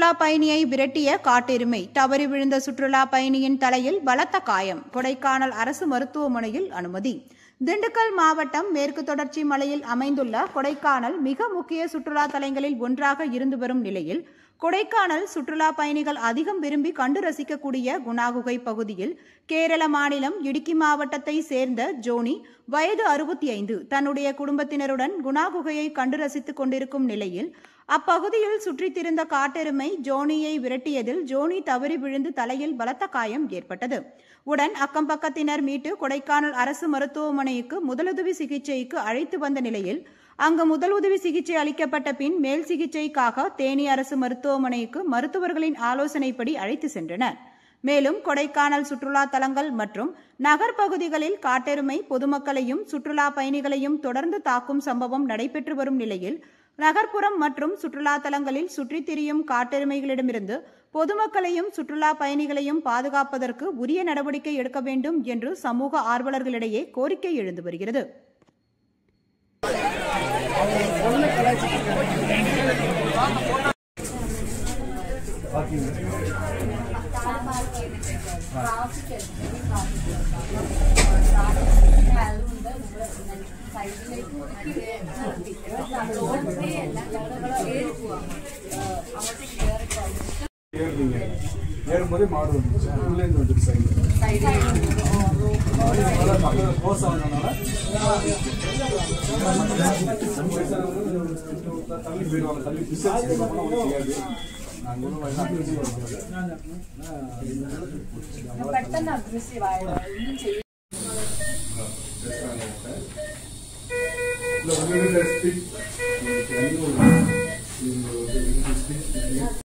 சுற்றுலா பயணியை விரட்டிய காட்டெருமை. தவறி விழுந்த சுற்றுலா பயணியின் தலையில் பலத்த காயம். கொடைக்கானல் அரசு மருத்துவமனையில் அனுமதி. திண்டுக்கல் மாவட்டம் மேற்கு தொடர்ச்சி மலையில் அமைந்துள்ள கொடைக்கானல் மிக முக்கிய சுற்றுலா தலங்களில் ஒன்றாக இருந்து வரும் நிலையில் கொடைக்கானல் சுற்றுலா பயணிகள் அதிகம் விரும்பி கண்டு ரசிக்கக்கூடிய குணா குகை பகுதியில் கேரள மாநிலம் இடுக்கி மாவட்டத்தை சேர்ந்த ஜோனி வயது 65 தன்னுடைய குடும்பத்தினருடன் குணா குகையை கண்டு ரசித்துக் கொண்டிருக்கும் நிலையில் அப்பகுதியில் சுற்றித் திரிந்த காட்டெருமை ஜோனியை விரட்டியதில் ஜோனி தவறி விழுந்து தலையில் பலத்த காயம் ஏற்பட்டது. உடன் அக்கம் பக்கத்தினர் மீட்டு கொடைக்கானல் அரசு மருத்துவமனைக்கு முதலுதவி சிகிச்சைக்கு அழைத்து வந்த நிலையில் அங்கு முதலுதவி சிகிச்சை அளிக்கப்பட்ட பின் மேல் சிகிச்சைக்காக தேனி அரசு மருத்துவமனைக்கு மருத்துவர்களின் ஆலோசனைப்படி அழைத்து சென்றனர். மேலும் கொடைக்கானல் சுற்றுலா தலங்கள் மற்றும் நகர் பகுதிகளில் காட்டெருமை பொதுமக்களையும் சுற்றுலா பயணிகளையும் தொடர்ந்து தாக்கும் சம்பவம் நடைபெற்று வரும் நிலையில் நகர்ப்புறம் மற்றும் சுற்றுலா தலங்களில் சுற்றித் திரியும் காட்டெருமைகளிடமிருந்து பொதுமக்களையும் சுற்றுலா பயணிகளையும் பாதுகாப்பதற்கு உரிய நடவடிக்கை எடுக்க வேண்டும் என்று சமூக ஆர்வலர்களிடையே கோரிக்கை எழுந்து வருகிறது. ஏறும்போதே மாடு வந்துச்சு, உள்ளேருந்து வந்துட்டு சைடு கோசம் வந்ததுனால தள்ளி போயிடுவாங்க. தள்ளி பிசையாது. நாங்கள்